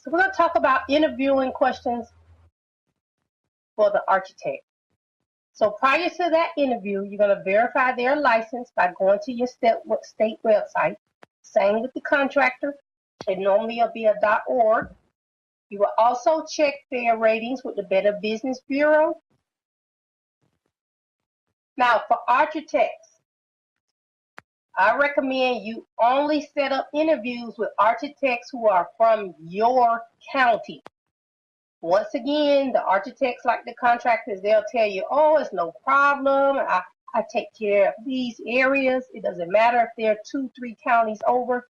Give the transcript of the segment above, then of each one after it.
So we're going to talk about interviewing questions for the architect. So prior to that interview, you're going to verify their license by going to your state website. Same with the contractor. It normally will be a .org. You will also check their ratings with the Better Business Bureau. Now, for architects, I recommend you only set up interviews with architects who are from your county. Once again, the architects, like the contractors, they'll tell you, oh, it's no problem. I take care of these areas. It doesn't matter if they're 2-3 counties over.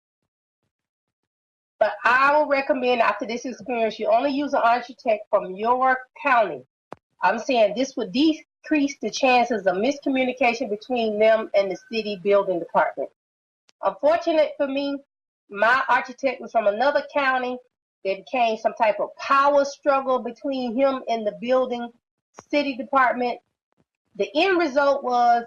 But I will recommend, after this experience, you only use an architect from your county. I'm saying this would decrease the chances of miscommunication between them and the city building department. Unfortunate for me, my architect was from another county. There became some type of power struggle between him and the building city department. The end result was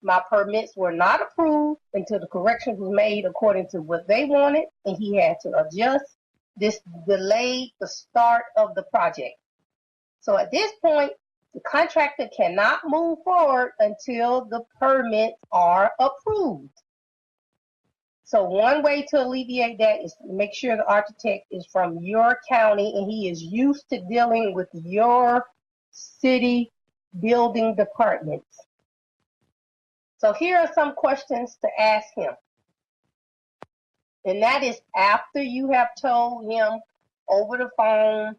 my permits were not approved until the corrections was made according to what they wanted, and he had to adjust. This delayed the start of the project. So at this point, the contractor cannot move forward until the permits are approved. So one way to alleviate that is to make sure the architect is from your county and he is used to dealing with your city building departments. So here are some questions to ask him. And that is after you have told him over the phone,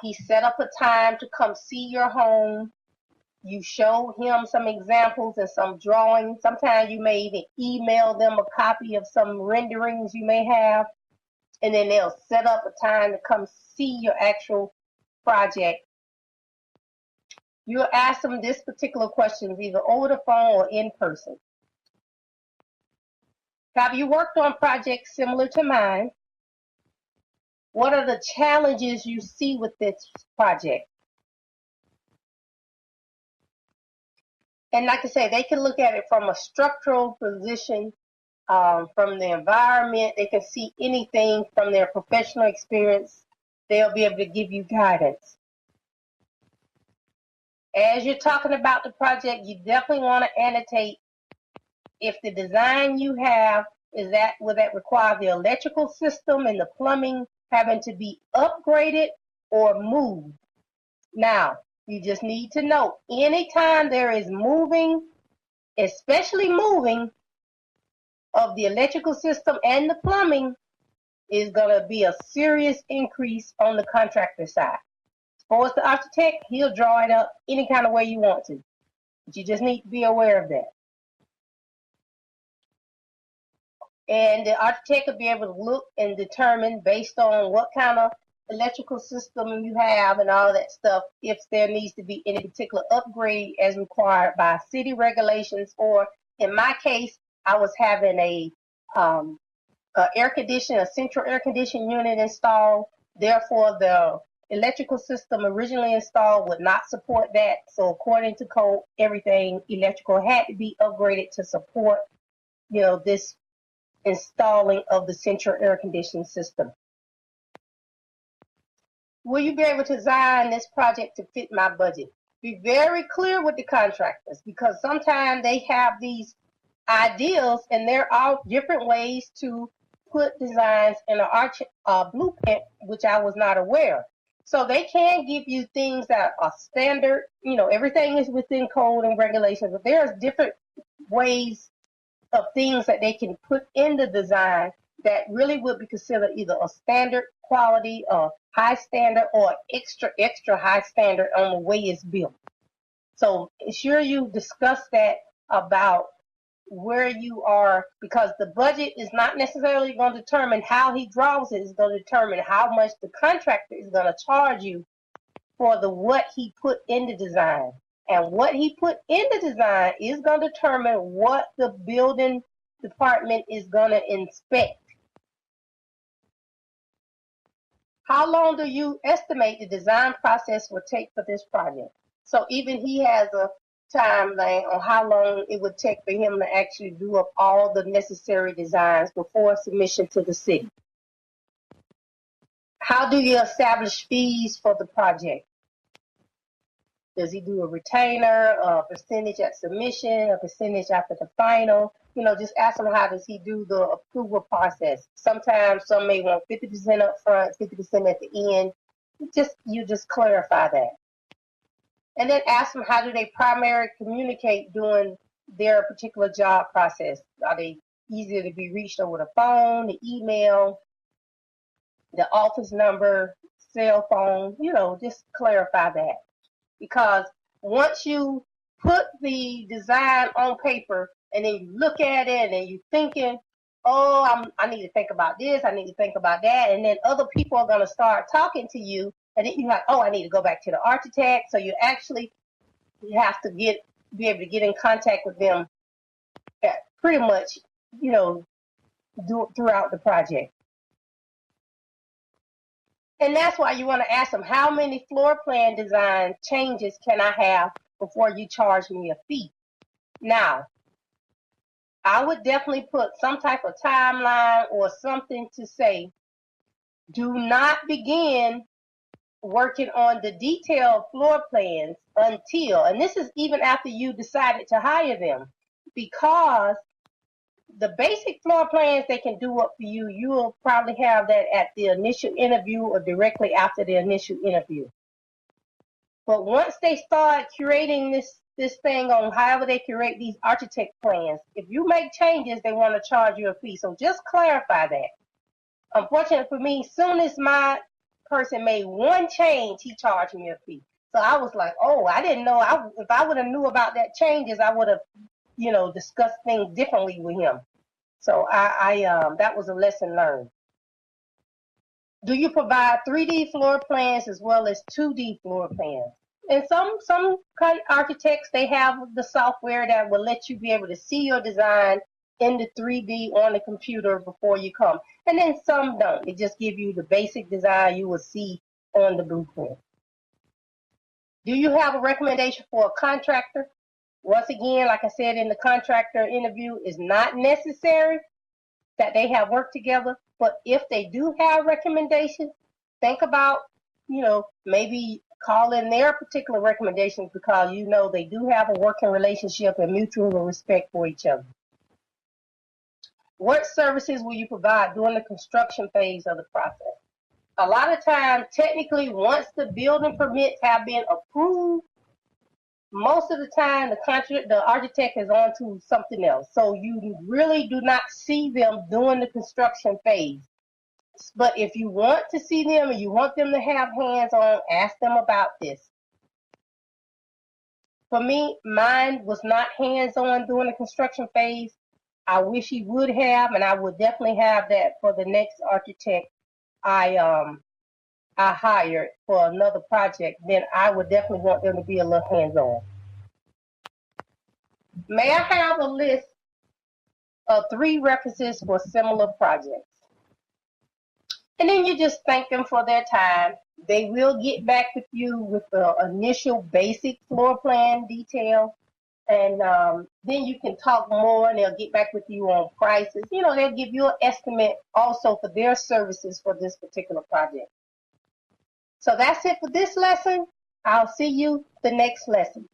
he set up a time to come see your home. You show him some examples and some drawings. Sometimes you may even email them a copy of some renderings you may have. And then they'll set up a time to come see your actual project. You'll ask them this particular question either over the phone or in person. Have you worked on projects similar to mine? What are the challenges you see with this project? And like I say, they can look at it from a structural position, from the environment. They can see anything from their professional experience. They'll be able to give you guidance. As you're talking about the project, you definitely want to annotate if the design you have will that require the electrical system and the plumbing having to be upgraded or moved. Now, you just need to know, anytime there is moving, especially moving of the electrical system and the plumbing, is going to be a serious increase on the contractor side. As far as the architect, he'll draw it up any kind of way you want to. But you just need to be aware of that. And the architect will be able to look and determine based on what kind of electrical system you have and all that stuff, if there needs to be any particular upgrade as required by city regulations, or in my case, I was having a central air conditioning unit installed. Therefore, the electrical system originally installed would not support that. So according to code, everything electrical had to be upgraded to support, this installing of the central air conditioning system. Will you be able to design this project to fit my budget? Be very clear with the contractors, because sometimes they have these ideas and there are different ways to put designs in a blueprint, which I was not aware. So they can give you things that are standard. Everything is within code and regulations, but there's different ways of things that they can put in the design that really would be considered either a standard quality or high standard or extra high standard on the way it's built. So ensure you discuss that about where you are, because the budget is not necessarily going to determine how he draws it. It's going to determine how much the contractor is going to charge you for what he put in the design. And what he put in the design is going to determine what the building department is going to inspect. How long do you estimate the design process will take for this project? So even he has a timeline on how long it would take for him to actually do up all the necessary designs before submission to the city. How do you establish fees for the project? Does he do a retainer, a percentage at submission, a percentage after the final? You know, just ask him how does he do the approval process. Sometimes some may want 50% up front, 50% at the end. You just clarify that. And then ask them how do they primarily communicate during their particular job process. Are they easier to be reached over the phone, the email, the office number, cell phone? You know, just clarify that. Because once you put the design on paper and then you look at it and you're thinking, oh, I need to think about this, I need to think about that, and then other people are going to start talking to you, and then you have, oh, I need to go back to the architect. So you have to be able to get in contact with them pretty much, you know, throughout the project. And that's why you want to ask them, how many floor plan design changes can I have before you charge me a fee? Now, I would definitely put some type of timeline or something to say, do not begin working on the detailed floor plans until, and this is even after you decided to hire them, because the basic floor plans they can do up for you, you'll probably have that at the initial interview or directly after the initial interview. But once they start curating this thing on however they curate these architect plans, if you make changes, they want to charge you a fee. So just clarify that. Unfortunately for me, soon as my person made one change, he charged me a fee. So I was like, oh, I didn't know. If I would have knew about that changes, I would have, you know, discuss things differently with him. So that was a lesson learned. Do you provide 3D floor plans as well as 2D floor plans? And some architects, they have the software that will let you be able to see your design in the 3D on the computer before you come. And then some don't. They just give you the basic design you will see on the blueprint. Do you have a recommendation for a contractor? Once again, like I said in the contractor interview, it's not necessary that they have worked together, but if they do have recommendations, think about, you know, maybe call in their particular recommendations because you know they do have a working relationship and mutual respect for each other. What services will you provide during the construction phase of the process? A lot of times, technically, once the building permits have been approved, most of the time the architect is on to something else. So you really do not see them during the construction phase. But if you want to see them and you want them to have hands-on, ask them about this. For me, mine was not hands-on during the construction phase. I wish he would have, and I would definitely have that for the next architect I hired for another project. Then I would definitely want them to be a little hands-on. May I have a list of 3 references for similar projects? And then you just thank them for their time. They will get back with you with the initial basic floor plan detail. And then you can talk more and they'll get back with you on prices. You know, they'll give you an estimate also for their services for this particular project. So that's it for this lesson. I'll see you the next lesson.